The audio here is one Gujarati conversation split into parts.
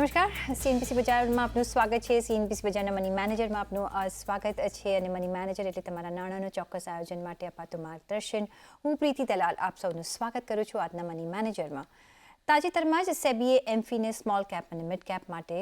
નમસ્કાર, સીએનબીસી બજારમાં આપનું સ્વાગત છે. સીએનબીસી બજારના મની મેનેજરમાં આપનું સ્વાગત છે. અને મની મેનેજર એટલે તમારા નાણાંનો ચોક્કસ આયોજન માટે અપાતું માર્ગદર્શન. હું પ્રીતિ દલાલ આપ સૌનું સ્વાગત કરું છું આજના મની મેનેજરમાં. તાજેતરમાં જ સેબીએ એમફીને સ્મોલ કેપ અને મિડ કેપ માટે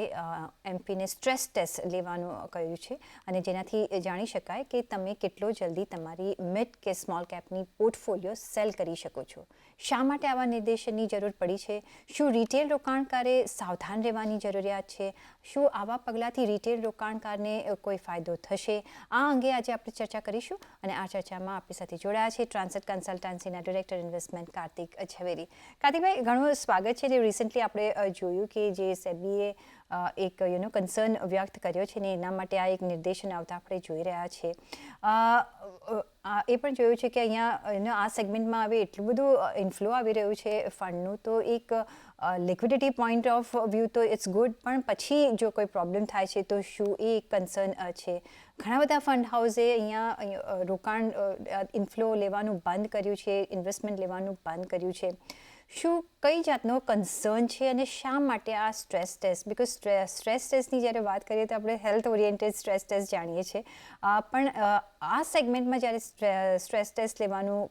એમફીને સ્ટ્રેસ ટેસ્ટ લેવાનું કહ્યું છે, અને જેનાથી જાણી શકાય કે તમે કેટલો જલ્દી તમારી મિડ કે સ્મોલ કેપની પોર્ટફોલિયો સેલ કરી શકો છો. શા માટે આવા નિર્દેશનની જરૂર પડી છે? શું રિટેલ રોકાણકારે સાવધાન રહેવાની જરૂરિયાત છે? શું આવા પગલાંથી રિટેલ રોકાણકારને કોઈ ફાયદો થશે? આ અંગે આજે આપણે ચર્ચા કરીશું, અને આ ચર્ચામાં આપણી સાથે જોડાયા છે ટ્રાન્સેટ કન્સલ્ટન્સીના ડિરેક્ટર ઇન્વેસ્ટમેન્ટ કાર્તિક ઝવેરી. કાર્તિકભાઈ, ઘણું સ્વાગત છે. જે રિસન્ટલી આપણે જોયું કે જે સેબીએ એક કન્સર્ન વ્યક્ત કર્યો છે ને એના માટે આ એક નિર્દેશન આવતા આપણે જોઈ રહ્યા છીએ. એ પણ જોયું છે કે અહીંયા આ સેગમેન્ટમાં હવે એટલું બધું ઇન્ફ્લો આવી રહ્યું છે ફંડનું, તો એક લિક્વિડિટી પોઈન્ટ ઓફ વ્યૂ તો ઇટ્સ ગુડ, પણ પછી જો કોઈ પ્રોબ્લેમ થાય છે તો શું એ એક કન્સર્ન છે? ઘણા બધા ફંડ હાઉસે અહીંયા રોકાણ ઇન્ફ્લો લેવાનું બંધ કર્યું છે, ઇન્વેસ્ટમેન્ટ લેવાનું બંધ કર્યું છે. શું કઈ જાતનો કન્સર્ન છે અને શા માટે આ સ્ટ્રેસ ટેસ્ટ? બિકોઝ સ્ટ્રેસ ટેસ્ટની જ્યારે વાત કરીએ તો આપણે હેલ્થ ઓરિએન્ટેડ સ્ટ્રેસ ટેસ્ટ જાણીએ છીએ, પણ આ સેગમેન્ટમાં જ્યારે સ્ટ્રેસ ટેસ્ટ લેવાનું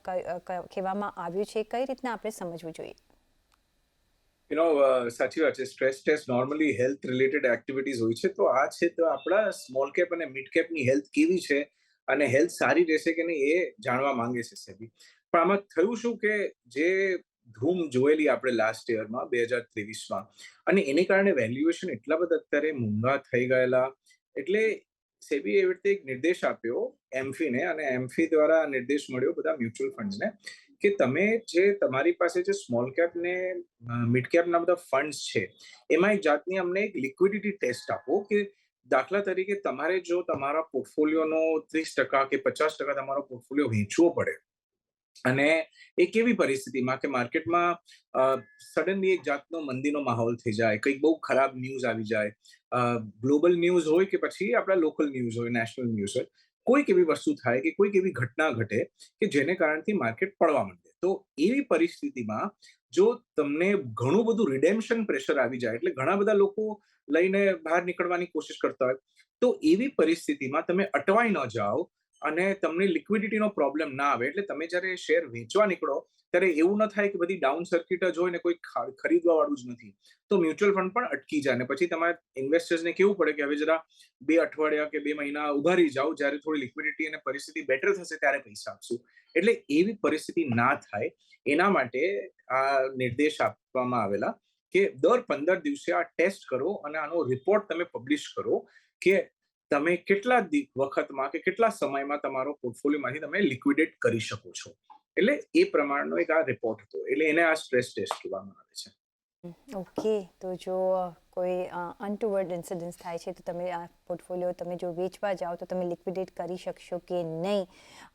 કહેવામાં આવ્યું છે, કઈ રીતના આપણે સમજવું જોઈએ? સાચી વાત છે. Stress test normally health related activities હોય છે. તો આ છે તો આપણા સ્મોલ કેપ અને મિડ કેપની હેલ્થ કેવી છે અને હેલ્થ સારી રહેશે કે નહીં એ જાણવા માંગે છે સેબી. પણ આમાં થયું શું કે જે ધૂમ જોયેલી આપણે લાસ્ટ યરમાં 2023માં, અને એને કારણે વેલ્યુએશન એટલા બધા અત્યારે મોંઘા થઈ ગયેલા, એટલે સેબીએ એવી રીતે એક નિર્દેશ આપ્યો એમફીને, અને એમફી દ્વારા નિર્દેશ મળ્યો બધા મ્યુચ્યુઅલ ફંડ્સને કે તમે જે તમારી પાસે જે સ્મોલ કેપ ને મિડ કેપના બધા ફંડ્સ છે એમાં એક જાતની અમને એક લિક્વિડિટી ટેસ્ટ આપો, કે દાખલા તરીકે તમારે જો તમારા પોર્ટફોલિયોનો 30% કે 50% તમારો પોર્ટફોલિયો વેચવો પડે, અને એ કેવી પરિસ્થિતિમાં કે માર્કેટમાં સડનલી એક જાતનો મંદીનો માહોલ થઈ જાય, કંઈક બહુ ખરાબ ન્યૂઝ આવી જાય, ગ્લોબલ ન્યૂઝ હોય કે પછી આપણા લોકલ ન્યૂઝ હોય, નેશનલ ન્યૂઝ હોય, કોઈક એવી વસ્તુ થાય કે કોઈક એવી ઘટના ઘટે કે જેને કારણથી માર્કેટ પડવા માંડે. તો એવી પરિસ્થિતિમાં જો તમને ઘણું બધું રિડેમ્પશન પ્રેશર આવી જાય, એટલે ઘણા બધા લોકો લઈને બહાર નીકળવાની કોશિશ કરતા હોય, તો એવી પરિસ્થિતિમાં તમે અટવાઈ ન જાઓ અને તમને લિક્વિડિટીનો પ્રોબ્લેમ ના આવે. એટલે તમે જ્યારે શેર વેચવા નીકળો ત્યારે એવું ન થાય કે બધી ડાઉન સર્કિટ જ હોય ને કોઈ ખરીદવા વાળું જ નથી, તો મ્યુચ્યુઅલ ફંડ પણ અટકી જાય, ને પછી તમારે ઇન્વેસ્ટર્સને કેવું પડે કે હવે જરા 2 અઠવાડિયા કે 2 મહિના ઉભા રહી જાઓ, જ્યારે થોડી લિક્વિડિટી અને પરિસ્થિતિ બેટર થશે ત્યારે પૈસા આપશું. એટલે એવી પરિસ્થિતિ ના થાય એના માટે આ નિર્દેશ આપવામાં આવેલા કે દર 15 દિવસે આ ટેસ્ટ કરો અને આનો રિપોર્ટ તમે પબ્લિશ કરો કે તમે કેટલા વખતમાં કે કેટલા સમયમાં તમારો પોર્ટફોલિયોમાંથી તમે લિક્વિડેટ કરી શકો છો. એટલે એ પ્રમાણનો એક આ રિપોર્ટ હતો, એટલે એને આ સ્ટ્રેસ ટેસ્ટ કહેવામાં આવે છે. ઓકે, તો જો કોઈ અનટુવર્ડ ઇન્સિડન્સ થાય છે તો તમે આ પોર્ટફોલિયો તમે જો વેચવા જાઓ તો તમે લિક્વિડેટ કરી શકશો કે નહીં,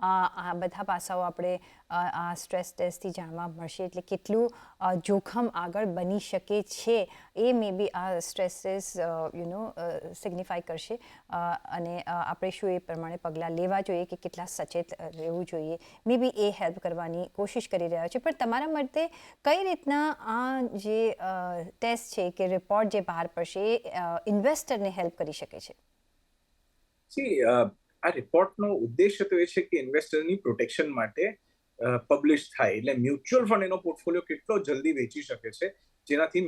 આ બધા પાસાઓ આપણે આ સ્ટ્રેસ ટેસ્ટથી જાણવા મળશે. એટલે કેટલું જોખમ આગળ બની શકે છે એ મે બી આ સ્ટ્રેસ ટેસ્ટ સિગ્નિફાઈ કરશે, અને આપણે શું એ પ્રમાણે પગલાં લેવા જોઈએ કે કેટલા સચેત રહેવું જોઈએ, મે બી એ હેલ્પ કરવાની કોશિશ કરી રહ્યા છે. પણ તમારા મતે કઈ રીતના આ જે ટેસ્ટ છે કે રિપોર્ટ જે બહાર પડશે એ ઇન્વેસ્ટરને હેલ્પ કરી શકે છે? આ રિપોર્ટનો ઉદ્દેશ્ય તો એ છે કે ઇન્વેસ્ટરની પ્રોટેક્શન માટે પબ્લિશ થાય, એટલે મ્યુચ્યુઅલ ફંડ એનો પોર્ટફોલિયો કેટલો જલ્દી વેચી શકે છે, જેનાથી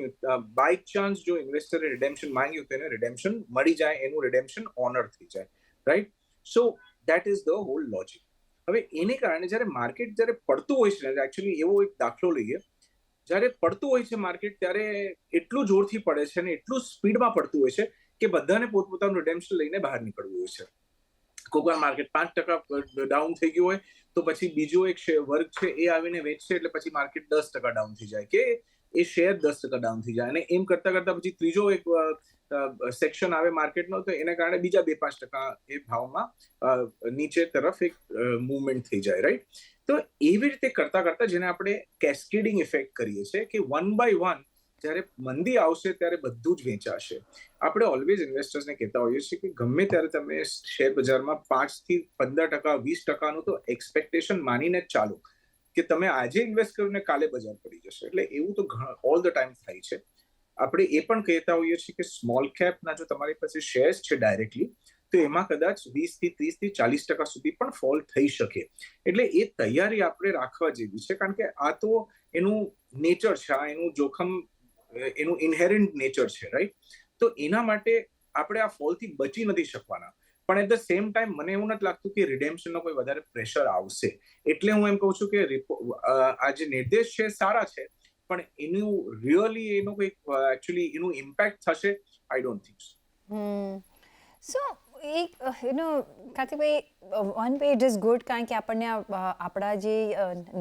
બાય ચાન્સ જો ઇન્વેસ્ટરે રિડેમ્પશન માંગ્યું તો એને રિડેમ્પશન મળી જાય, એનું રિડેમ્પશન ઓનર થઈ જાય, right? So that is the whole logic. હવે એને કારણે જ્યારે માર્કેટ જ્યારે પડતું હોય છે, એકચ્યુઅલી એવો એક દાખલો લઈએ, જ્યારે પડતું હોય છે માર્કેટ ત્યારે એટલું જોરથી પડે છે અને એટલું સ્પીડમાં પડતું હોય છે કે બધાને પોતપોતાનું રિડેમ્પશન લઈને બહાર નીકળવું હોય છે. કોઈક વાર માર્કેટ 5% ડાઉન થઈ ગયું હોય તો પછી બીજો એક વર્ગ છે એ આવીને વેચશે, એટલે પછી માર્કેટ 10% ડાઉન થઈ જાય, કે એ શેર 10% ડાઉન થઈ જાય, અને એમ કરતા કરતા પછી ત્રીજો એક સેક્શન આવે માર્કેટનો, તો એના કારણે બીજા 2-5% એ ભાવમાં નીચે તરફ એક મૂવમેન્ટ થઈ જાય, રાઈટ? તો એવી રીતે કરતા કરતા જેને આપણે કેસ્કેડિંગ ઇફેક્ટ કરીએ છીએ કે વન બાય વન જ્યારે મંદી આવશે ત્યારે બધું જ વેચાશે. આપણે ઓલવેઝ ઇન્વેસ્ટર્સને કહેતા હોઈએ છીએ કે ગમે ત્યારે તમે શેર બજારમાં 5-15%, 20%નું તો એક્સપેક્ટેશન માનીને જ ચાલો, કે તમે આજે ઇન્વેસ્ટ કરીને કાલે બજાર પડી જશે. એટલે એવું તો ઓલ ધ ટાઈમ થાય છે. આપણે એ પણ કહેતા હોઈએ છીએ કે સ્મોલ કેપના જો તમારી પાસે શેર્સ છે ડાયરેક્ટલી, તો એમાં કદાચ 20 થી 30 થી 40% સુધી પણ ફોલ થઈ શકે. એટલે એ તૈયારી આપણે રાખવા જેવી છે, કારણ કે આ તો એનું નેચર છે, આ એનું જોખમ, એનું ઇનહેરન્ટ નેચર છે, રાઈટ? તો એના માટે આપણે આ ફોલથી બચી નથી શકવાના. પણ એટ ધ સેમ ટાઈમ મને એવું નથી લાગતું કે રિડેમ્પશનનો કોઈ વધારે પ્રેશર આવશે. એટલે હું એમ કહું છું કે આ જે નિર્દેશ છે સારા છે, પણ એનું રિયલી એનું કોઈ એકચ્યુઅલી એનું ઇમ્પેક્ટ થશે, I don't think so. So એક કાર્તિકભાઈ, one way it is good, કારણ કે આપણને આપણા જે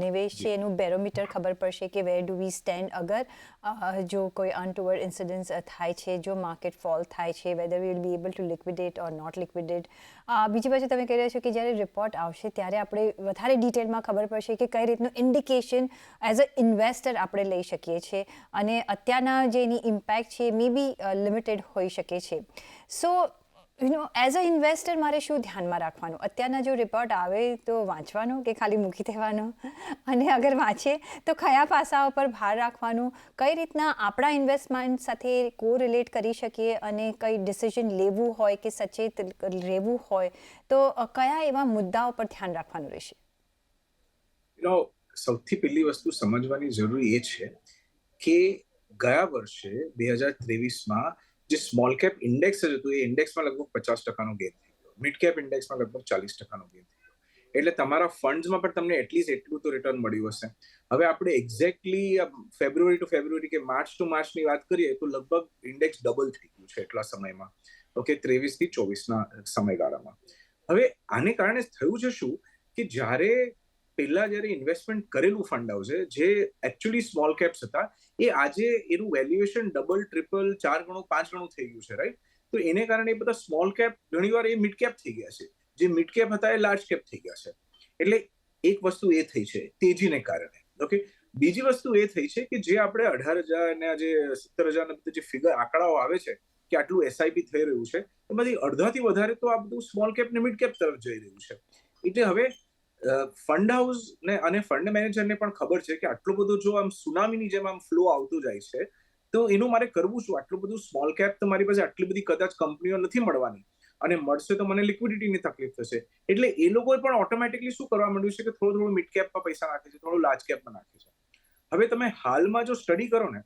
નિવેશ છે એનું બેરોમીટર ખબર પડશે કે વેર ડુ વી સ્ટેન્ડ. અગર જો કોઈ અનટુવર્ડ ઇન્સિડન્ટ્સ થાય છે, જો માર્કેટ ફોલ થાય છે, whether we will be able to liquidate or not liquidate. બીજી બાજુ તમે કહી રહ્યા છો કે જ્યારે રિપોર્ટ આવશે ત્યારે આપણે વધારે ડિટેલમાં ખબર પડશે કે કઈ રીતનું ઇન્ડિકેશન એઝ અ ઇન્વેસ્ટર આપણે લઈ શકીએ છીએ, અને અત્યારના જે એની ઇમ્પેક્ટ છે મે બી લિમિટેડ હોઈ શકે છે. સો એઝ અ ઇન્વેસ્ટર મારે શું ધ્યાનમાં રાખવાનું? અત્યારના જો રિપોર્ટ આવે તો વાંચવાનો કે ખાલી મૂકી દેવાનો? અને અગર વાંચીએ તો કયા પાસાઓ પર ભાર રાખવાનું? કઈ રીતના આપણા ઇન્વેસ્ટમેન્ટ સાથે કોરિલેટ કરી શકીએ, અને કઈ ડિસિઝન લેવું હોય કે સચેત રહેવું હોય તો કયા એવા મુદ્દાઓ પર ધ્યાન રાખવાનું રહેશે? સૌથી પહેલી વસ્તુ સમજવાની જરૂરી એ છે કે ગયા વર્ષે 2023માં જે સ્મોલ કેપ ઇન્ડેક્સ હતું, એ ઇન્ડેક્સમાં લગભગ 50%નો ગેઇન થઈ ગયો. મિડ કેપ ઇન્ડેક્સમાં લગભગ 40%નો ગેઇન થઈ ગયો. એટલે તમારા ફંડ્સમાં પણ તમને એટલીસ્ટ એટલું તો રિટર્ન મળ્યું હશે. હવે આપણે એક્ઝેક્ટલી ફેબ્રુઆરી ટુ ફેબ્રુઆરી કે માર્ચ ટુ માર્ચની વાત કરીએ તો લગભગ ઇન્ડેક્સ ડબલ થઈ ગયું છે એટલા સમયમાં. ઓકે, 23 થી 24ના સમયગાળામાં. હવે આને કારણે થયું છે શું કે જ્યારે પહેલા જ્યારે ઇન્વેસ્ટમેન્ટ કરેલું ફંડ હાઉસે જે એકચ્યુઅલી સ્મોલ કેપ્સ હતા, એ આજે એનું વેલ્યુએશન ડબલ, ટ્રિપલ, 4 ગણું, 5 ગણું થઈ ગયું છે, રાઈટ? તો એને કારણે એ બધા સ્મોલ કેપ ઘણીવાર એ મિડ કેપ થઈ ગયા છે, જે મિડ કેપ હતા એ લાર્જ કેપ થઈ ગયા છે. એટલે એક વસ્તુ એ થઈ છે તેજીને કારણે. ઓકે, બીજી વસ્તુ એ થઈ છે કે જે આપણે 18,000 ને જે 17,000 જે ફિગર આંકડાઓ આવે છે કે આટલું એસઆઈપી થઈ રહ્યું છે, એમાંથી અડધાથી વધારે તો આ બધું સ્મોલ કેપ ને મિડ કેપ તરફ જઈ રહ્યું છે. એટલે હવે ફંડ હાઉસ ને અને ફંડ મેનેજરને પણ ખબર છે કે આટલું બધું જો આમ સુનામીની જેમ આમ ફ્લો આવતું જાય છે, તો એનું મારે કરવું શું? આટલું બધું સ્મોલ કેપ તો મારી પાસે આટલી બધી કદાચ કંપનીઓ નથી મળવાની, અને મળશે તો મને લિક્વિડિટીની તકલીફ થશે. એટલે એ લોકોએ પણ ઓટોમેટિકલી શું કરવા માંડ્યું છે કે થોડું મિડ કેપમાં પૈસા નાખે છે, થોડું લાર્જ કેપમાં નાખે છે. હવે તમે હાલમાં જો સ્ટડી કરો ને,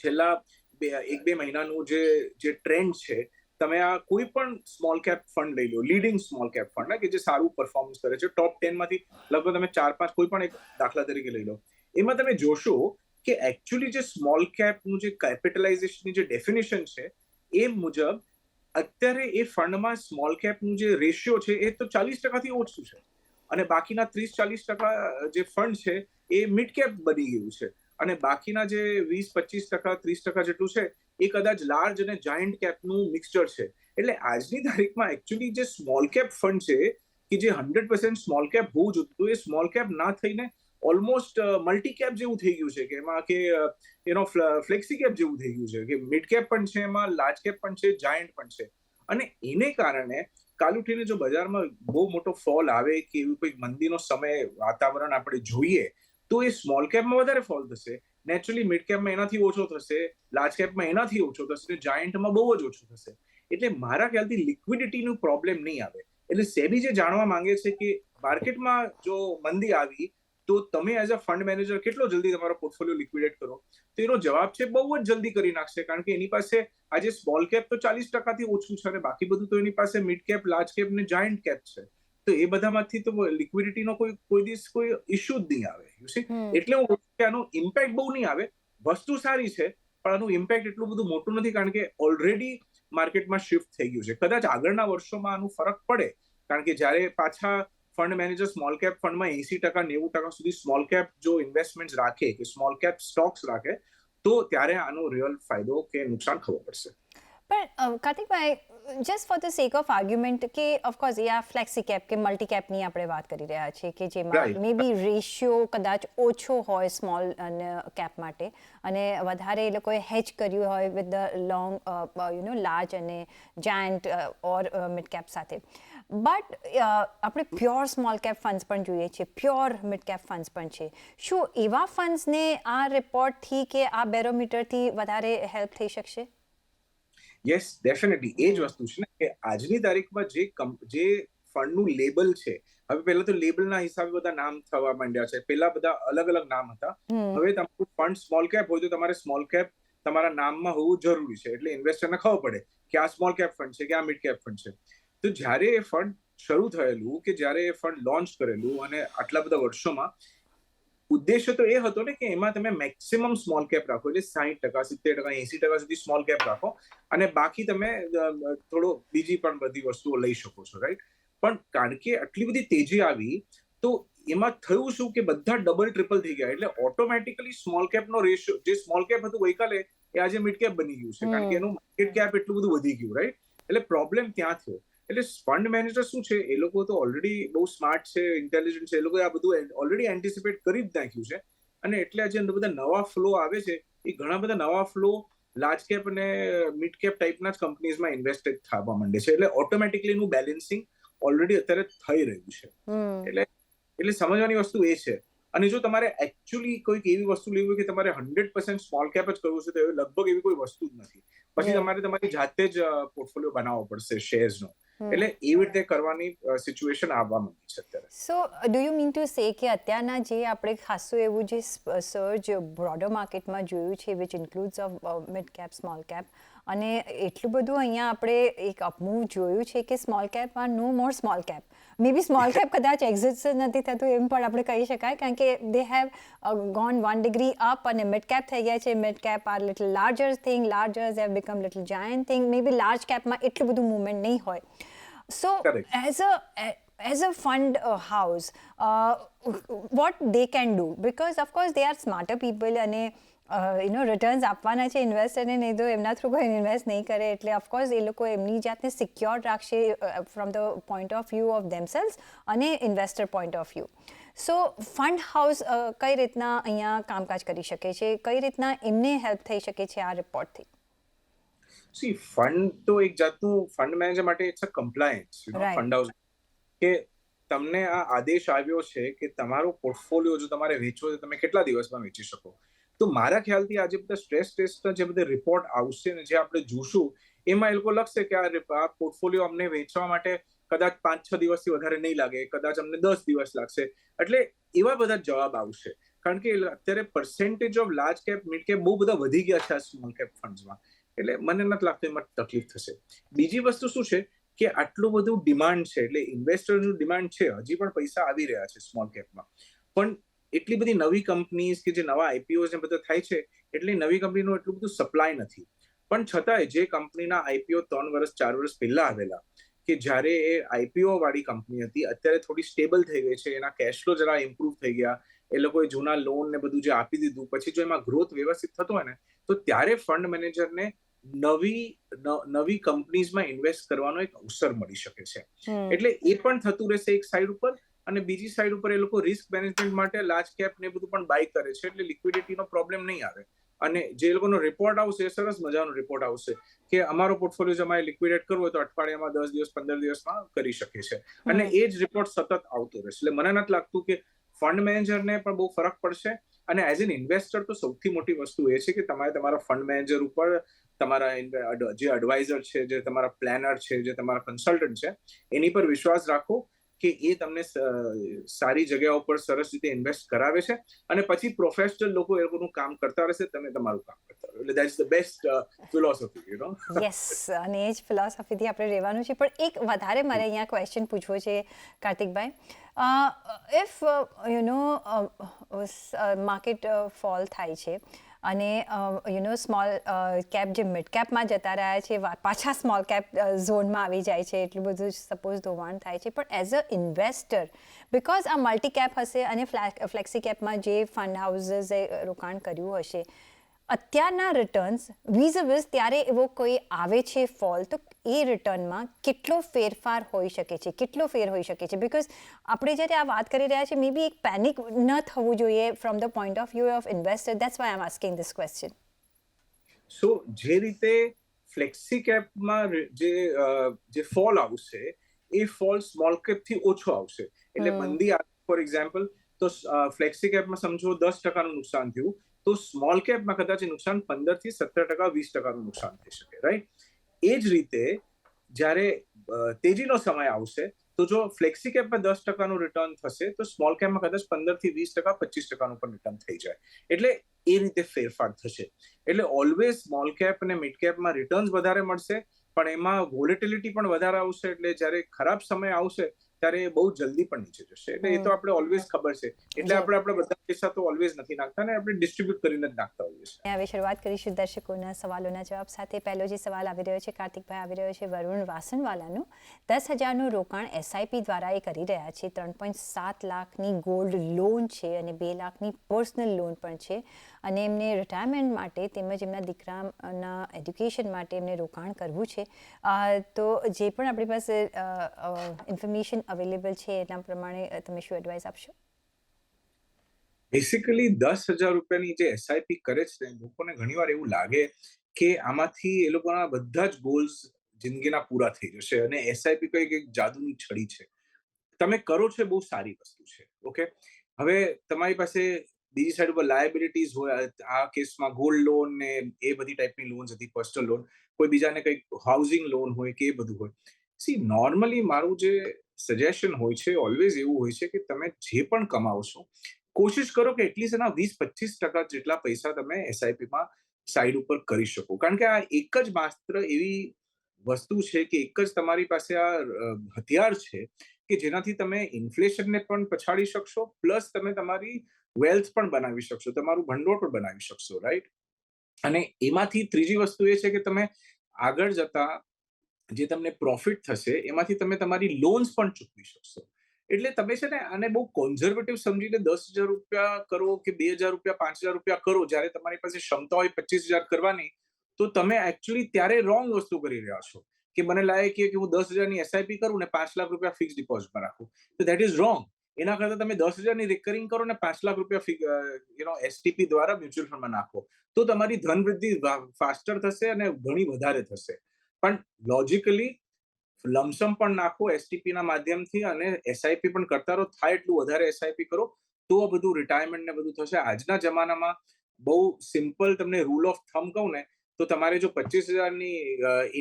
છેલ્લા 1-2 મહિનાનું જે ટ્રેન્ડ છે, તમે આ કોઈ પણ સ્મોલ કેપ ફંડ લઈ લો, લીડિંગ સ્મોલ કેપ ફંડ કે જે સારું પરફોર્મન્સ કરે છે, ટોપ 10માંથી લગભગ તમે 4-5 કોઈ પણ એક દાખલા તરીકે લઈ લો, એમાં તમે જોશો કે એકચ્યુઅલી જે સ્મોલ કેપનું જે કેપિટલાઇઝેશનની જે ડેફિનેશન છે, એ મુજબ અત્યારે એ ફંડમાં સ્મોલ કેપનું જે રેશિયો છે એ તો 40%થી ઓછું છે, અને બાકીના 30-40% જે ફંડ છે એ મિડ કેપ બની ગયું છે, અને બાકીના જે 20-25%, 30% જેટલું છે એ કદાચ લાર્જ અને જાયન્ટ કેપનું મિક્સચર છે. એટલે આજની તારીખમાં એકચ્યુઅલી જે સ્મોલ કેપ ફંડ છે કે જે 100% સ્મોલ કેપ હોવું જોઈતું, એ સ્મોલ કેપ ના થઈને ઓલમોસ્ટ મલ્ટી કેપ જેવું થઈ ગયું છે, કે એમાં કે ફ્લેક્સી કેપ જેવું થઈ ગયું છે, કે મિડ કેપ પણ છે, એમાં લાર્જ કેપ પણ છે, જાયન્ટ પણ છે. અને એને કારણે કાલ ઉઠીને જો બજારમાં બહુ મોટો ફોલ આવે કે એવું કોઈ મંદીનો સમય વાતાવરણ આપણે જોઈએ, તો એ સ્મોલ કેપમાં વધારે ફોલ થશે, નેચરલી મિડ કેપમાં એનાથી ઓછો થશે, લાર્જ કેપમાં એનાથી ઓછો થશે, જાયન્ટમાં બહુ જ ઓછો થશે. એટલે મારા ખ્યાલથી લિક્વિડિટીનું પ્રોબ્લેમ નહીં આવે. એટલે સેબી જે જાણવા માંગે છે કે માર્કેટમાં જો મંદી આવી તો તમે એઝ અ ફંડ મેનેજર કેટલો જલ્દી તમારો પોર્ટફોલિયો લિક્વિડેટ કરો? તો એનો જવાબ છે બહુ જ જલ્દી કરી નાખશે, કારણ કે એની પાસે આજે સ્મોલ કેપ તો 40%થી ઓછું છે, અને બાકી બધું તો એની પાસે મિડ કેપ, લાર્જ કેપ ને જાયન્ટ કેપ છે. તો એ બધામાંથી તો લિક્વિડિટીનો કોઈ દિવસ કોઈ ઇશ્યુ જ નહીં આવે. યુ સી, એટલે હું કહું કે આનો ઇમ્પેક્ટ બહુ નહીં આવે. વસ્તુ સારી છે, પણ આનું ઇમ્પેક્ટ એટલું બધું મોટું નથી, કારણ કે ઓલરેડી માર્કેટમાં શિફ્ટ થઈ ગયું છે. કદાચ આગળના વર્ષોમાં આનું ફરક પડે, કારણ કે જ્યારે પાછા ફંડ મેનેજર સ્મોલ કેપ ફંડમાં 80%-90% સુધી સ્મોલ કેપ જો ઇન્વેસ્ટમેન્ટ રાખે કે સ્મોલ કેપ સ્ટોક્સ રાખે, તો ત્યારે આનો રિયલ ફાયદો કે નુકસાન ખબર પડશે. પણ કાર્તિકભાઈ, just for the sake of argument કે ઓફકોર્સ એ આ ફ્લેક્સી કેપ કે મલ્ટી કેપની આપણે વાત કરી રહ્યા છીએ કે જેમાં Right. મે બી રેશિયો કદાચ ઓછો હોય સ્મોલ અને કેપ માટે અને વધારે એ લોકોએ હેજ કર્યું હોય વિથ ધ લોંગ લાર્જ અને જાયન્ટ ઓર મિડ કેપ સાથે બટ આપણે પ્યોર સ્મોલ કેપ ફંડ્સ પણ જોઈએ છીએ પ્યોર મિડ કેપ ફંડ્સ પણ છે શું એવા ફંડ્સને આ રિપોર્ટથી કે આ બેરોમીટરથી વધારે હેલ્પ થઈ શકશે યસ ડેફિનેટલી એ જ વસ્તુ છે ને કે આજની તારીખમાં જે ફંડનું લેબલ છે હવે પહેલા તો લેબલના હિસાબે બધા નામ થવા માંડ્યા છે પહેલા બધા અલગ અલગ નામ હતા હવે તમારું ફંડ સ્મોલ કેપ હોય તો તમારે સ્મોલ કેપ તમારા નામમાં હોવું જરૂરી છે એટલે ઇન્વેસ્ટરને ખબર પડે કે આ સ્મોલ કેપ ફંડ છે કે આ મિડ કેપ ફંડ છે તો જ્યારે એ ફંડ શરૂ થયેલું કે જ્યારે એ ફંડ લોન્ચ કરેલું અને આટલા બધા વર્ષોમાં ઉદ્દેશ્ય તો એ હતો ને કે એમાં તમે મેક્સિમમ સ્મોલ કેપ રાખો એટલે 60%, 70%, 80% સુધી સ્મોલ કેપ રાખો અને બાકી તમે થોડો બીજી પણ બધી વસ્તુઓ લઈ શકો છો રાઈટ પણ કારણ કે આટલી બધી તેજી આવી તો એમાં થયું શું કે બધા ડબલ ટ્રિપલ થઈ ગયા એટલે ઓટોમેટિકલી સ્મોલ કેપનો રેશિયો જે સ્મોલ કેપ હતું ગઈકાલે એ આજે મિડ કેપ બની ગયું છે કારણ કે એનું માર્કેટ કેપ એટલું બધું વધી ગયું રાઈટ એટલે પ્રોબ્લેમ ત્યાં થયો એટલે ફંડ મેનેજર શું છે એ લોકો તો ઓલરેડી બહુ સ્માર્ટ છે ઇન્ટેલિજન્ટ છે એ લોકોએ આ બધું ઓલરેડી એન્ટિસિપેટ કરી જ નાખ્યું છે અને એટલે આજે બધા નવા ફ્લો આવે છે એ ઘણા બધા નવા ફ્લો લાર્જ કેપ અને મિડ કેપ ટાઈપના જ કંપનીઝમાં ઇન્વેસ્ટેડ થવા માંડે છે એટલે ઓટોમેટિકલી એનું બેલેન્સિંગ ઓલરેડી અત્યારે થઈ રહ્યું છે એટલે સમજવાની વસ્તુ એ છે અને જો તમારે એકચ્યુઅલી કોઈક એવી વસ્તુ લેવી હોય કે તમારે 100% સ્મોલ કેપ જ કરવું છે તો લગભગ એવી કોઈ વસ્તુ જ નથી પછી તમારે તમારી જાતે જ પોર્ટફોલિયો બનાવવો પડશે શેર્સનો એટલે એવી રીતે કરવાની સિચ્યુએશન આવવા માંડી છે અત્યારે સો do you mean to say કે અત્યારના જે આપણે ખાસું એવું જે સર્જ બ્રોડર માર્કેટમાં જોયું છે which includes of mid cap small cap અને એટલું બધું અહીંયા આપણે એક અપમૂવ જોયું છે કે સ્મોલ કેપ આર નો મોર સ્મોલ કેપ મે બી સ્મોલ કેપ કદાચ એક્ઝિસ્ટ જ નથી થતું એમ પણ આપણે કહી શકાય કારણ કે they have gone 1 degree up અને મિડ કેપ થઈ ગયા છે mid cap are little larger thing largers have become little giant thing may be large કેપમાં એટલું બધું મૂવમેન્ટ નહીં હોય So, as a fund house, what they can do, because of course they are smarter people અને returns આપવાના છે ઇન્વેસ્ટરને નહીં તો એમના થ્રુ કોઈ ઇન્વેસ્ટ નહીં કરે એટલે ઓફકોર્સ એ લોકો એમની જાતને સિક્યોર રાખશે from the point of view of themselves અને investor point of view so fund house કઈ રીતના અહીંયા કામકાજ કરી શકે છે કઈ રીતના એમને હેલ્પ થઈ શકે છે આ રિપોર્ટથી સી ફંડ તો એક જાતનું ફંડ મેનેજર માટે it's a compliance fund house કે તમને આ આદેશ આવ્યો છે કે તમારો પોર્ટફોલિયો જો તમારે વેચવો તો તમે કેટલા દિવસમાં વેચી શકો તો મારા ખ્યાલથી આજે બધા સ્ટ્રેસ ટેસ્ટના જે બધા રિપોર્ટ આવશે ને જે આપણે જોશું એમાં એ લોકો લખશે કે આ પોર્ટફોલિયો અમને વેચવા માટે કદાચ 5-6 દિવસથી વધારે નહીં લાગે કદાચ અમને 10 દિવસ લાગશે એટલે એવા બધા જવાબ આવશે કારણ કે અત્યારે percentage of large cap mid cap બહુ બધા વધી ગયા છે આ સ્મોલ કેપ ફંડ્સમાં એટલે મને નથી લાગતું એમાં તકલીફ થશે બીજી વસ્તુ શું છે કે આટલું બધું ડિમાન્ડ છે એટલે ઇન્વેસ્ટરનું ડિમાન્ડ છે હજી પણ પૈસા આવી રહ્યા છે સ્મોલ કેપમાં પણ એટલી બધી નવી કંપનીઝ કે જે નવા આઈપીઓઝ ને બધા થાય છે એટલે નવી કંપનીનું એટલું બધું સપ્લાય નથી પણ છતાંય જે કંપનીના આઈપીઓ 3 વર્ષ 4 વર્ષ પહેલા આવેલા કે જ્યારે એ આઈપીઓ વાળી કંપની હતી અત્યારે થોડી સ્ટેબલ થઈ ગઈ છે એના કેશ ફ્લો જરા ઇમ્પ્રુવ થઈ ગયા એ લોકોએ જૂના લોન ને બધું જે આપી દીધું પછી જો એમાં ગ્રોથ વ્યવસ્થિત થતો હોય ને તો ત્યારે ફંડ મેનેજરને નવી કંપનીઝમાં ઇન્વેસ્ટ કરવાનો એક અવસર મળી શકે છે એટલે એ પણ થતું રહેશે એક સાઈડ ઉપર અને બીજી સાઈડ ઉપર એ લોકો રિસ્ક મેનેજમેન્ટ માટે લાર્જ કેપ ને બધું પણ બાય કરે છે એટલે લિક્વિડિટીનો પ્રોબ્લેમ નહીં આવે અને જે લોકોનો રિપોર્ટ આવશે એ સરસ મજાનો રિપોર્ટ આવશે કે અમારો પોર્ટફોલિયો અમારે લિક્વિડેટ કરવો હોય તો અઠવાડિયામાં 10 દિવસ 15 દિવસમાં કરી શકે છે અને એ જ રિપોર્ટ સતત આવતો રહેશે એટલે મને નથી લાગતું કે ફંડ મેનેજરને પણ બહુ ફરક પડશે અને એઝ એન ઇન્વેસ્ટર તો સૌથી મોટી વસ્તુ એ છે કે તમારે તમારા ફંડ મેનેજર ઉપર તમારા જે એડવાઇઝર છે જે તમારા પ્લાનર છે જે તમારા કન્સલ્ટન્ટ છે એની પર વિશ્વાસ રાખો કે એ તમને સારી જગ્યા ઉપર સરસ રીતે ઇન્વેસ્ટ કરાવે છે અને પછી પ્રોફેશનલ લોકો એ લોકોનું કામ કરતા રહેશે તમે તમારું કામ કરતા રહો એટલે that's the best philosophy you know yes અને એ જ ફિલોસોફીથી આપણે રહેવાનું છે પણ એક વધારે મારે અહીંયા ક્વેશ્ચન પૂછવો છે કાર્તિકભાઈ ઇફ માર્કેટ ફોલ થાય છે અને સ્મોલ કેપ જે મિડ કેપમાં જતા રહ્યા છે પાછા સ્મોલ કેપ ઝોનમાં આવી જાય છે એટલું બધું સપોઝ ધોવાણ થાય છે પણ એઝ અ ઇન્વેસ્ટર બિકોઝ આ મલ્ટી કેપ હશે અને ફ્લેક્સી કેપમાં જે ફંડ હાઉસીસે રોકાણ કર્યું હશે અત્યારના રિટર્ન્સ વીઝ ત્યારે એવો કોઈ આવે છે ફોલ, તો એ રિટર્નમાં કેટલો ફેરફાર હોઈ શકે છે, કેટલો ફેર હોઈ શકે છે? બિકોઝ આપણે જ્યારે આ વાત કરી રહ્યા છીએ, મે બી એક પેનિક ન થવું જોઈએ from the point of view of investor. That's why I am asking this question. So જે રીતે ફ્લેક્સી કેપમાં જે ફોલ આવશે એ ફોલ સ્મોલ કેપ થી ઓછો આવશે. એટલે મંદી ફોર એક્ઝામ્પલ, તો ફ્લેક્સી કેપમાં સમજો 10% નુકસાન થયું, તો સ્મોલ કેપમાં કદાચ નુકસાન 15 થી 17%, 20% નુકસાન થઈ શકે, રાઈટ? એ જ રીતે જ્યારે તેજીનો સમય આવશે, તો જો ફ્લેક્સી કેપમાં 10%નું રિટર્ન થશે, તો સ્મોલ કેપમાં કદાચ 15 થી 20%, 25%નું પણ રિટર્ન થઈ જાય. એટલે એ રીતે ફેરફાર થશે. એટલે ઓલવેઝ સ્મોલ કેપ અને મિડ કેપમાં રિટર્ન્સ વધારે મળશે, પણ એમાં વોલેટિલિટી પણ વધારે આવશે. એટલે જ્યારે ખરાબ સમય આવશે ત્યારે બહુ જલ્દી પણ નીચે જશે. એટલે એ તો આપણે ઓલવેઝ ખબર છે. એટલે આપણે આપણા બધા પૈસા તો ઓલવેઝ નથી નાખતા, ને આપણે ડિસ્ટ્રીબ્યુટ કરીને જ નાખતા હોઈએ છીએ. હવે શરૂઆત કરીશું દર્શકોના સવાલોના જવાબ સાથે. પહેલો જે સવાલ આવી રહ્યો છે, કાર્તિકભાઈ આવી રહ્યો છે વરુણ વાસણવાલાનું. 10,000નું રોકાણ એસઆઈપી દ્વારા એ કરી રહ્યા છે. 3.7 લાખની ગોલ્ડ લોન છે અને 2 લાખની પર્સનલ લોન પણ છે, અને એમને રિટાયરમેન્ટ માટે તેમજ એમના દીકરાના એડ્યુકેશન માટે એમને રોકાણ કરવું છે. તો જે પણ આપણી પાસે ઇન્ફોર્મેશન અવેલેબલ છે એના પ્રમાણે તમે શું એડવાઇસ આપશો? બેસિકલી 10,000 રૂપિયાની જે એસઆઈપી કરે છે, લોકોને ઘણીવાર એવું લાગે કે આમાંથી એ લોકોના બધા જ ગોલ્સ જિંદગીના પૂરા થઈ જશે, અને એસઆઈપી કંઈક એક જાદુની છડી છે. તમે કરો છો બહુ સારી વસ્તુ છે, ઓકે? હવે તમારી પાસે બીજી સાઈડ ઉપર લાયબિલિટીઝ હોય. આ કેસમાં ગોલ્ડ લોન ને એ બધી ટાઈપની લોન્સ હતી, પર્સનલ લોન. કોઈ બીજાને કંઈક હાઉસિંગ લોન હોય કે એ બધું હોય. સી, નોર્મલી મારું જે સજેશન હોય છે ઓલવેઝ એવું હોય છે કે તમે જે પણ કમાવો છો, કોશિશ કરો કે એટલીસ્ટ એના 20-25% જેટલા પૈસા તમે એસઆઈપીમાં સાઈડ ઉપર કરી શકો. કારણ કે આ એક જ માત્ર એવી વસ્તુ છે કે એક જ તમારી પાસે આ હથિયાર છે કે જેનાથી તમે ઇન્ફ્લેશનને પણ પછાડી શકશો, પ્લસ તમે તમારી વેલ્થ પણ બનાવી શકશો, તમારું ભંડોળ પણ બનાવી શકશો, રાઈટ? અને એમાંથી ત્રીજી વસ્તુ એ છે કે તમે આગળ જતા જે તમને પ્રોફિટ થશે એમાંથી તમે તમારી લોન્સ પણ ચૂકવી શકશો. એટલે તમે છે ને આને બહુ કોન્ઝર્વેટિવ સમજીને 10,000 રૂપિયા કરો કે 2,000 રૂપિયા, 5,000 રૂપિયા કરો, જ્યારે તમારી પાસે ક્ષમતા હોય 25,000 કરવાની, તો તમે એકચ્યુઅલી ત્યારે રોંગ વસ્તુ કરી રહ્યા છો. કે મને લાગે કે હું 10,000ની એસઆઈપી કરું ને 5 લાખ રૂપિયા ફિક્સ ડિપોઝિટમાં રાખું, તો ધેટ ઇઝ રોંગ. એના કરતા તમે 10,000ની રિકરિંગ કરો ને 5 લાખ રૂપિયા એસટીપી દ્વારા મ્યુચ્યુઅલ ફંડમાં નાખો, તો તમારી ધન વૃદ્ધિ ફાસ્ટર થશે અને ઘણી વધારે થશે. પણ લોજિકલી લમસમ પણ નાખો એસટીપી ના માધ્યમથી, અને એસઆઈપી પણ કરતા રહો. થાય એટલું વધારે એસઆઈપી કરો, તો આ બધું રિટાયરમેન્ટ ને બધું થશે. આજના જમાનામાં બહુ સિમ્પલ તમને રૂલ ઓફ થમ કહું ને, તો તમારે જો 25,000ની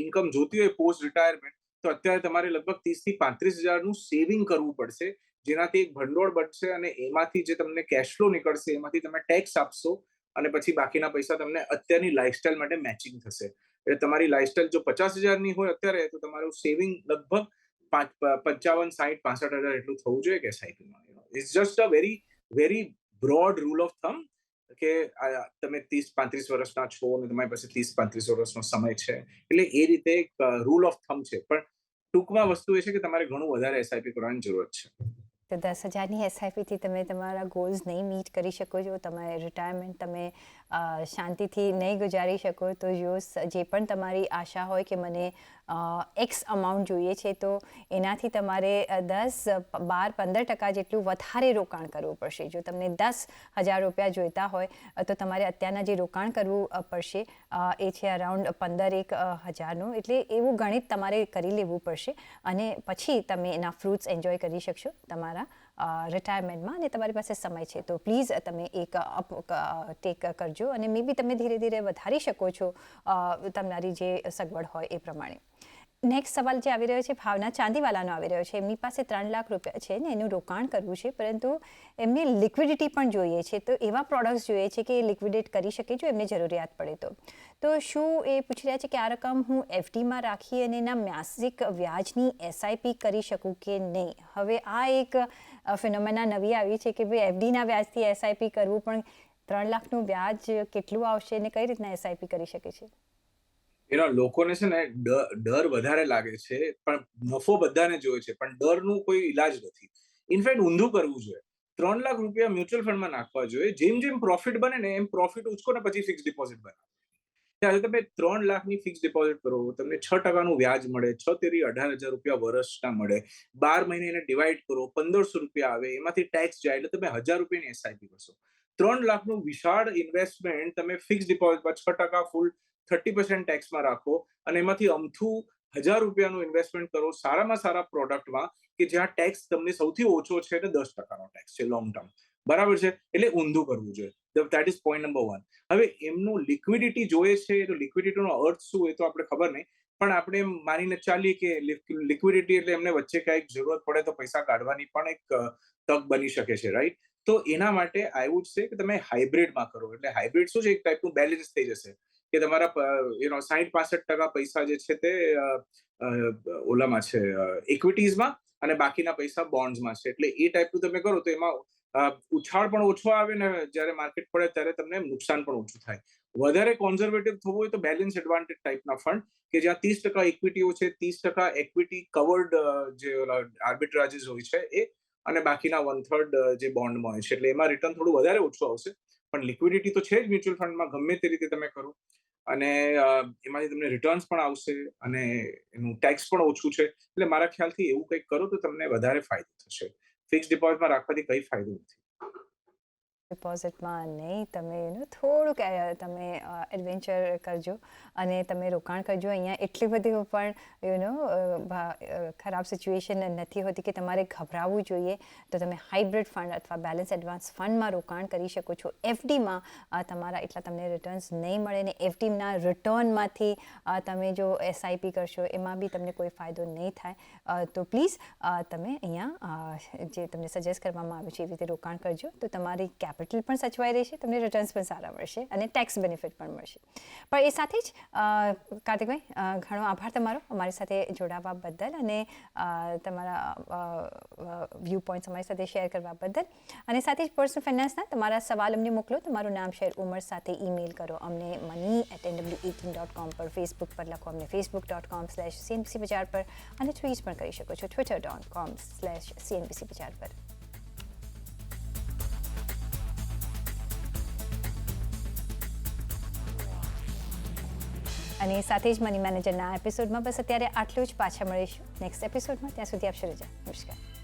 ઇન્કમ જોતી હોય પોસ્ટ રિટાયરમેન્ટ, તો અત્યારે તમારે લગભગ 30,000 થી 35,000નું સેવિંગ કરવું પડશે, જેનાથી એક ભંડોળ બચશે, અને એમાંથી જે તમને કેશ ફ્લો નીકળશે એમાંથી તમે ટેક્સ આપશો, અને પછી બાકીના પૈસા તમને અત્યારની લાઈફસ્ટાઈલ માટે મેચિંગ થશે. એટલે તમારી લાઈફસ્ટાઈલ જો 50,000ની હોય અત્યારે, તો તમારું સેવિંગ લગભગ 55, 60, 65,000 એટલું થવું જોઈએ કે એસઆઈપીમાં. It's just a very very broad rule of thumb કે તમે 30-35 વર્ષના છો અને તમારી પાસે 30-35 વર્ષનો સમય છે, એટલે એ રીતે એક રૂલ ઓફ થમ છે. પણ ટૂંકમાં વસ્તુ એ છે કે તમારે ઘણું વધારે એસઆઈપી કરવાની જરૂરત છે. તો 10,000ની એસઆઈપીથી તમે તમારા ગોલ્સ નહીં મીટ કરી શકો છો, તમારે રિટાયરમેન્ટ તમે શાંતિથી નહીં ગુજારી શકો, તો જે પણ તમારી આશા હોય કે મને એક્સ અમાઉન્ટ જોઈએ છે, તો એનાથી તમારે 10, 12, 15% જેટલું વધારે રોકાણ કરવું પડશે. જો તમને 10,000 રૂપિયા જોઈતા હોય તો તમારે અત્યારના જે રોકાણ કરવું પડશે એ છે અરાઉન્ડ 15,000નું. એટલે એવું ગણિત તમારે કરી લેવું પડશે, અને પછી તમે એના ફ્રૂટ્સ એન્જોય કરી શકશો તમારા રિટાયરમેન્ટમાં, અને તમારી પાસે સમય છે તો પ્લીઝ તમે એક ટેક કરજો, અને મે બી તમે ધીરે ધીરે વધારી શકો છો તમારી જે સગવડ હોય એ પ્રમાણે. નેક્સ્ટ સવાલ જે આવી રહ્યો છે ભાવના ચાંદીવાલાનો આવી રહ્યો છે. એમની પાસે 3 લાખ રૂપિયા છે ને એનું રોકાણ કરવું છે, પરંતુ એમને લિક્વિડિટી પણ જોઈએ છે, તો એવા પ્રોડક્ટ્સ જોઈએ છે કે એ લિક્વિડેટ કરી શકે જો એમને જરૂરિયાત પડે તો શું એ પૂછી રહ્યા છે કે આ રકમ હું એફડીમાં રાખી અને એના માસિક વ્યાજની એસઆઈપી કરી શકું કે નહીં? હવે આ એક ફિનોમેના નવી આવી છે કે ભાઈ એફડીના વ્યાજથી એસઆઈપી કરવું, પણ 3 લાખનું વ્યાજ કેટલું આવશે અને કઈ રીતના એસઆઈપી કરી શકે છે? લોકોને છે ને ડર વધારે લાગે છે, પણ નફો બધાને જોઈએ છે, પણ ડરનું કોઈ ઈલાજ નથી. ઇનફેક્ટ ઊંધું કરવું જોઈએ. 3 લાખ રૂપિયા મ્યુચ્યુઅલ ફંડમાં નાખવા જોઈએ. જેમ પ્રોફિટ બને ને એમ પ્રોફિટ ઉચકો ને પછી ફિક્સ ડિપોઝિટ બનાવો. ત્યારે તમે 3 લાખની ફિક્સ ડિપોઝિટ કરો, તમને 6% વ્યાજ મળે, 6 તેરી 18,000 રૂપિયા વર્ષના મળે, 12 મહિને એને ડિવાઈડ કરો, 1,500 રૂપિયા આવે, એમાંથી ટેક્સ જાય એટલે તમે 1,000 રૂપિયાની એસઆઈપી કરશો. 3 લાખનું વિશાળ ઇન્વેસ્ટમેન્ટ તમે ફિક્સ ડિપોઝિટમાં 6% ફૂલ 30% ટેક્સમાં રાખો અને એમાંથી અમથું 1,000 રૂપિયાનું ઇન્વેસ્ટમેન્ટ કરો સારામાં સારા પ્રોડક્ટમાં કે જ્યાં ટેક્સ તમને સૌથી ઓછો છે એટલે 10%નો ટેક્સ છે લોંગ ટર્મ. બરાબર છે? એટલે ઊંધું કરવું જોઈએ. That is point number 1. હવે એમનું લિક્વિડિટી જોઈએ છે, તો લિક્વિડિટીનો અર્થ શું એ તો આપણે ખબર નહીં, પણ આપણે માનીને ચાલીએ કે લિક્વિડિટી એટલે એમને વચ્ચે કંઈક જરૂરત પડે તો પૈસા કાઢવાની પણ એક તક બની શકે છે, રાઈટ? તો એના માટે આઈ વુડ સે કે તમે હાઇબ્રિડમાં કરો. એટલે હાઇબ્રિડ શું છે? એક ટાઈપનું બેલેન્સ થઈ જશે કે તમારા 60-65% પૈસા જે છે તે ઓલામાં છે ઇક્વિટીઝમાં અને બાકીના પૈસા બોન્ડ્સમાં છે. એટલે એ ટાઈપનું તમે કરો તો એમાં ઉછાળ પણ ઓછો આવે ને જ્યારે માર્કેટ પડે ત્યારે તમને નુકસાન પણ ઓછું થાય. વધારે કોન્ઝર્વેટિવ થવું હોય તો બેલેન્સ એડવાન્ટેજ ટાઈપના ફંડ કે જ્યાં 30% ઇક્વિટીઓ છે, 30% એક્વિટી કવર્ડ જે આર્બિટ્રાજીસ હોય છે એ, અને બાકીના 1/3 જે બોન્ડમાં હોય છે. એટલે એમાં રિટર્ન થોડું વધારે ઓછું આવશે, પણ લિક્વિડિટી તો છે જ મ્યુચ્યુઅલ ફંડમાં ગમે તે રીતે તમે કરો, અને એમાંથી તમને રિટર્ન્સ પણ આવશે અને એનું ટેક્સ પણ ઓછું છે. એટલે મારા ખ્યાલથી એવું કંઈક કરો તો તમને વધારે ફાયદો થશે. ફિક્સ ડિપોઝિટમાં રાખવાથી કંઈ ફાયદો નથી. ડિપોઝિટમાં નહીં, તમે થોડુંક તમે એડવેન્ચર કરજો અને તમે રોકાણ કરજો. અહીંયા એટલી બધી પણ ખરાબ સિચ્યુએશન નથી હોતી કે તમારે ગભરાવવું જોઈએ. તો તમે હાઇબ્રિડ ફંડ અથવા બેલેન્સ એડવાન્સ ફંડમાં રોકાણ કરી શકો છો. એફડીમાં તમારા એટલા તમને રિટર્ન્સ નહીં મળે ને એફડીના રિટર્નમાંથી તમે જો એસઆઈપી કરશો એમાં બી તમને કોઈ ફાયદો નહીં થાય. તો પ્લીઝ તમે અહીંયા જે તમને સજેસ્ટ કરવામાં આવ્યું છે એવી રીતે રોકાણ કરજો. તો તમારી કેપિટલ પણ સચવાઈ રહેશે, તમને રિટર્ન્સ પણ સારા મળશે અને ટેક્સ બેનિફિટ પણ મળશે. પણ એ સાથે જ કાર્તિકભાઈ, ઘણો આભાર તમારો અમારી સાથે જોડાવા બદલ અને તમારા વ્યૂ પોઈન્ટ્સ અમારી સાથે શેર કરવા બદલ. અને સાથે જ પર્સનલ ફાઇનાન્સના તમારા સવાલ અમને મોકલો. તમારું નામ, શહેર, ઉંમર સાથે ઈમેલ કરો અમને money@nw18.com પર, ફેસબુક પર લખો અમને facebook.com/CNBC બજાર પર, અને ટ્વીટ પણ કરી શકો છો twitter.com/CNBC બજાર પર. અને સાથે જ મની મેનેજરના એપિસોડમાં બસ અત્યારે આટલું જ. પાછા મળીશું નેક્સ્ટ એપિસોડમાં. ત્યાં સુધી આપશો રજા. નમસ્કાર.